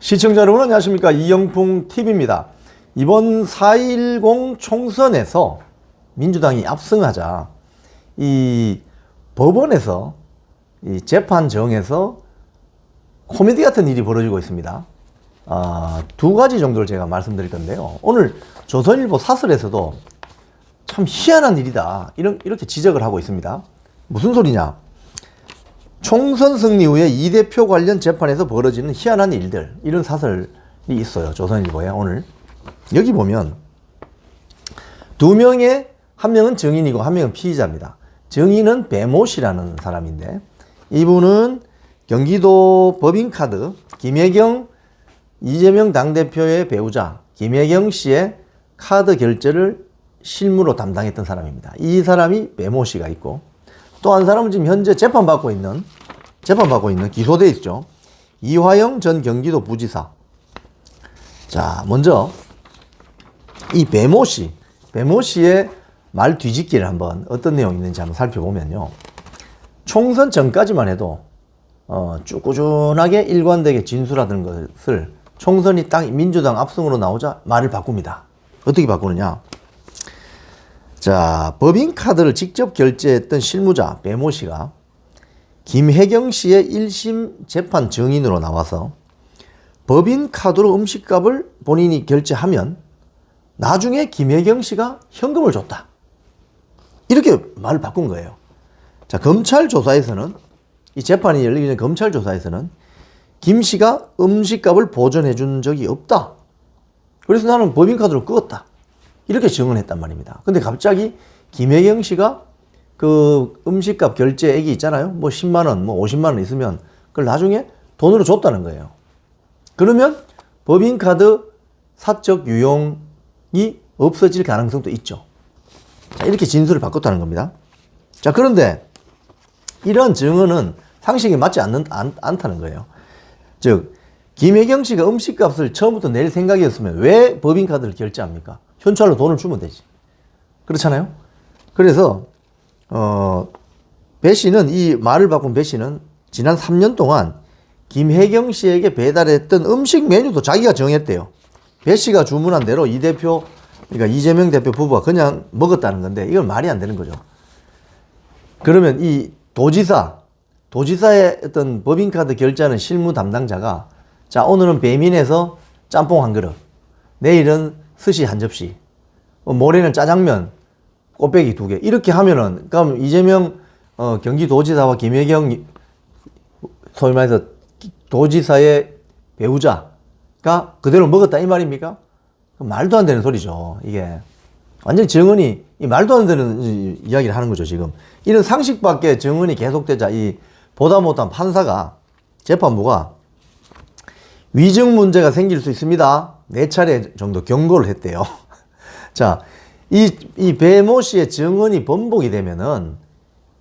시청자 여러분 안녕하십니까. 이영풍 TV입니다. 이번 4.10 총선에서 민주당이 압승하자 이 법원에서 이 재판정에서 코미디 같은 일이 벌어지고 있습니다. 두 가지 정도를 제가 말씀드릴 건데요. 오늘 조선일보 사설에서도 참 희한한 일이다 이렇게 지적을 하고 있습니다. 무슨 소리냐? 총선 승리 후에 이 대표 관련 재판에서 벌어지는 희한한 일들, 이런 사설이 있어요. 조선일보에 오늘. 여기 보면 두 명의, 한 명은 증인이고 한 명은 피의자입니다. 증인은 배모 씨라는 사람인데, 이분은 경기도 법인카드 김혜경 이재명 당대표의 배우자 김혜경 씨의 카드 결제를 실무로 담당했던 사람입니다. 이 사람이 배모 씨가 있고, 또 한 사람은 지금 현재 재판받고 있는 기소돼 있죠. 이화영 전 경기도 부지사. 자, 먼저 이 배모 씨의 말 뒤집기를 한번 어떤 내용이 있는지 한번 살펴보면요. 총선 전까지만 해도 쭉 꾸준하게 일관되게 진술하던 것을 총선이 딱 민주당 압승으로 나오자 말을 바꿉니다. 어떻게 바꾸느냐? 자, 법인카드를 직접 결제했던 실무자 배모 씨가 김혜경 씨의 1심 재판 증인으로 나와서 법인카드로 음식값을 본인이 결제하면 나중에 김혜경 씨가 현금을 줬다. 이렇게 말을 바꾼 거예요. 자, 검찰 조사에서는, 이 재판이 열리기 전에 검찰 조사에서는 김 씨가 음식값을 보전해 준 적이 없다. 그래서 나는 법인카드로 끄었다. 이렇게 증언했단 말입니다. 근데 갑자기 김혜경 씨가 그 음식값 결제액이 있잖아요. 뭐 10만원, 뭐 50만원 있으면 그걸 나중에 돈으로 줬다는 거예요. 그러면 법인카드 사적 유용이 없어질 가능성도 있죠. 자, 이렇게 진술을 바꿨다는 겁니다. 자, 그런데 이런 증언은 상식에 맞지 않다는 거예요. 즉, 김혜경 씨가 음식값을 처음부터 낼 생각이었으면 왜 법인카드를 결제합니까? 현찰로 돈을 주면 되지. 그렇잖아요? 그래서 배 씨는, 이 말을 바꾼 배 씨는 지난 3년 동안 김혜경 씨에게 배달했던 음식 메뉴도 자기가 정했대요. 배 씨가 주문한 대로 이 대표, 그러니까 이재명 대표 부부가 그냥 먹었다는 건데, 이건 말이 안 되는 거죠. 그러면 이 도지사의 어떤 법인카드 결제하는 실무 담당자가, 자, 오늘은 배민에서 짬뽕 한 그릇, 내일은 스시 한 접시, 모레는 짜장면 꽃배기 2개, 이렇게 하면은, 그럼 이재명 경기도지사와 김혜경 소위 말해서 도지사의 배우자가 그대로 먹었다 이 말입니까? 말도 안 되는 소리죠. 이게 완전히 증언이 이 말도 안 되는 이야기를 하는 거죠. 지금 이런 상식 밖의 증언이 계속되자 이 보다 못한 판사가, 재판부가 위증 문제가 생길 수 있습니다. 4차례 정도 경고를 했대요. 자, 이 배모 씨의 증언이 번복이 되면은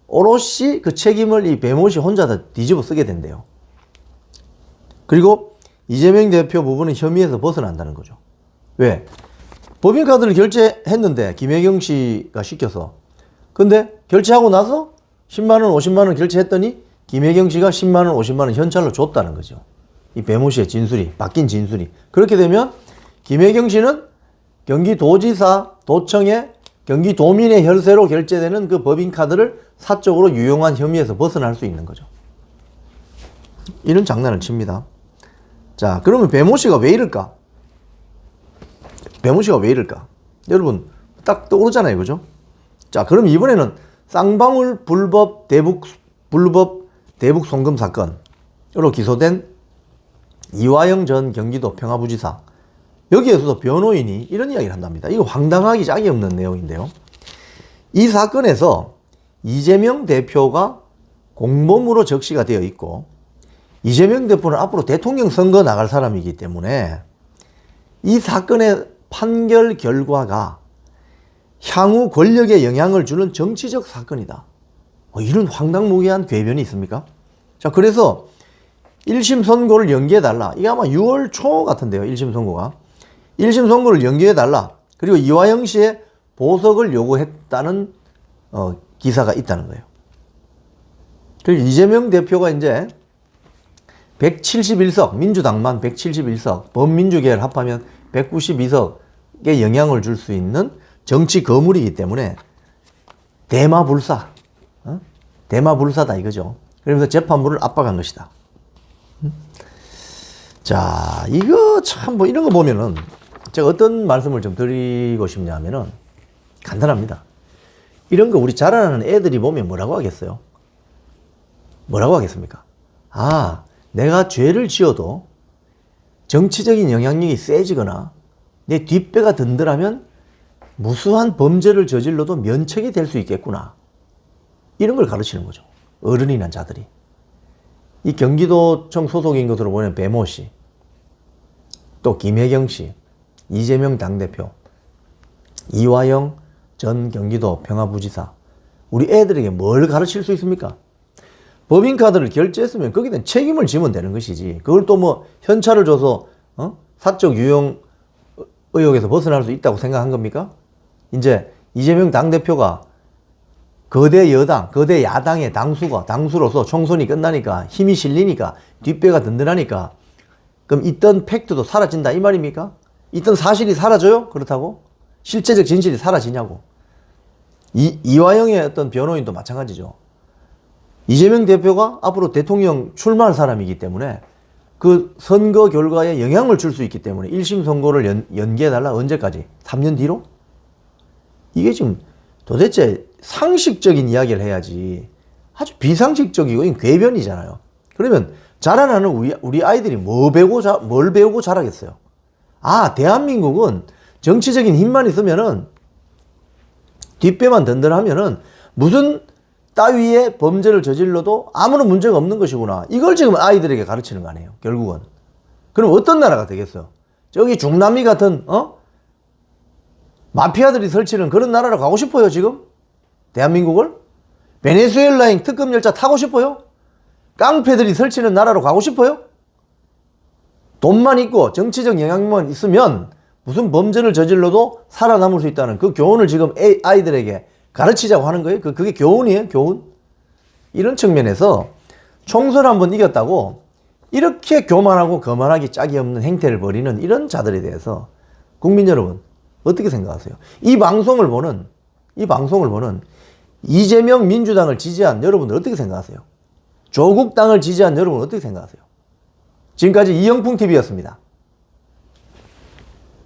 오롯이 그 책임을 이 배모 씨 혼자 다 뒤집어 쓰게 된대요. 그리고 이재명 대표 부부는 혐의에서 벗어난다는 거죠. 왜? 법인카드를 결제했는데 김혜경 씨가 시켜서, 근데 결제하고 나서 10만원 50만원 결제했더니 김혜경 씨가 10만원 50만원 현찰로 줬다는 거죠. 이 배모 씨의 진술이, 바뀐 진술이. 그렇게 되면 김혜경 씨는 경기도지사 도청에 경기도민의 혈세로 결제되는 그 법인카드를 사적으로 유용한 혐의에서 벗어날 수 있는 거죠. 이런 장난을 칩니다. 자, 그러면 배모 씨가 왜 이럴까? 배모 씨가 왜 이럴까? 여러분 딱 떠오르잖아요, 그죠? 자, 그럼 이번에는 쌍방울 불법 대북 송금 사건으로 기소된 이화영 전 경기도 평화부지사, 여기에서도 변호인이 이런 이야기를 한답니다. 이거 황당하기 짝이 없는 내용인데요. 이 사건에서 이재명 대표가 공범으로 적시가 되어 있고, 이재명 대표는 앞으로 대통령 선거 나갈 사람이기 때문에 이 사건의 판결 결과가 향후 권력에 영향을 주는 정치적 사건이다. 이런 황당무계한 궤변이 있습니까? 자, 그래서 1심 선고를 연기해달라. 이게 아마 6월 초 같은데요. 1심 선고가. 1심 선고를 연기해달라. 그리고 이화영 씨의 보석을 요구했다는 기사가 있다는 거예요. 그리고 이재명 대표가 이제 171석, 민주당만 171석, 범민주계를 합하면 192석에 영향을 줄 수 있는 정치 거물이기 때문에 대마불사, 대마불사다 이거죠. 그러면서 재판부를 압박한 것이다. 자, 이거 참 뭐 이런 거 보면은 제가 어떤 말씀을 좀 드리고 싶냐면은 간단합니다. 이런 거 우리 자라나는 애들이 보면 뭐라고 하겠어요? 뭐라고 하겠습니까? 아, 내가 죄를 지어도 정치적인 영향력이 세지거나 내 뒷배가 든든하면 무수한 범죄를 저질러도 면책이 될 수 있겠구나. 이런 걸 가르치는 거죠. 어른이나 자들이. 이 경기도청 소속인 것으로 보면 배모 씨, 또 김혜경 씨, 이재명 당대표, 이화영 전 경기도 평화부지사. 우리 애들에게 뭘 가르칠 수 있습니까? 법인카드를 결제했으면 거기다 책임을 지면 되는 것이지. 그걸 또 뭐 현찰을 줘서 사적 유용 의혹에서 벗어날 수 있다고 생각한 겁니까? 이제 이재명 당대표가 거대 여당, 거대 야당의 당수로서 총선이 끝나니까 힘이 실리니까 뒷배가 든든하니까 그럼 있던 팩트도 사라진다 이 말입니까? 있던 사실이 사라져요? 그렇다고? 실제적 진실이 사라지냐고. 이화영의 어떤 변호인도 마찬가지죠. 이재명 대표가 앞으로 대통령 출마할 사람이기 때문에 그 선거 결과에 영향을 줄 수 있기 때문에 1심 선고를 연기해달라. 언제까지? 3년 뒤로? 이게 지금 도대체 상식적인 이야기를 해야지 아주 비상식적이고 궤변이잖아요. 그러면 자라나는 우리 아이들이 뭘 배우고 자라겠어요? 아, 대한민국은 정치적인 힘만 있으면은 뒷배만 든든하면은 무슨 따위의 범죄를 저질러도 아무런 문제가 없는 것이구나. 이걸 지금 아이들에게 가르치는 거 아니에요, 결국은. 그럼 어떤 나라가 되겠어요? 저기 중남미 같은 마피아들이 설치는 그런 나라로 가고 싶어요, 지금? 대한민국을? 베네수엘라행 특급 열차 타고 싶어요? 깡패들이 설치는 나라로 가고 싶어요? 돈만 있고 정치적 영향만 있으면 무슨 범죄를 저질러도 살아남을 수 있다는 그 교훈을 지금 아이들에게 가르치자고 하는 거예요. 그게 교훈이에요, 교훈. 이런 측면에서 총선 한번 이겼다고 이렇게 교만하고 거만하기 짝이 없는 행태를 벌이는 이런 자들에 대해서 국민 여러분 어떻게 생각하세요? 이 방송을 보는 이재명 민주당을 지지한 여러분들 어떻게 생각하세요? 조국 당을 지지한 여러분 어떻게 생각하세요? 지금까지 이영풍TV였습니다.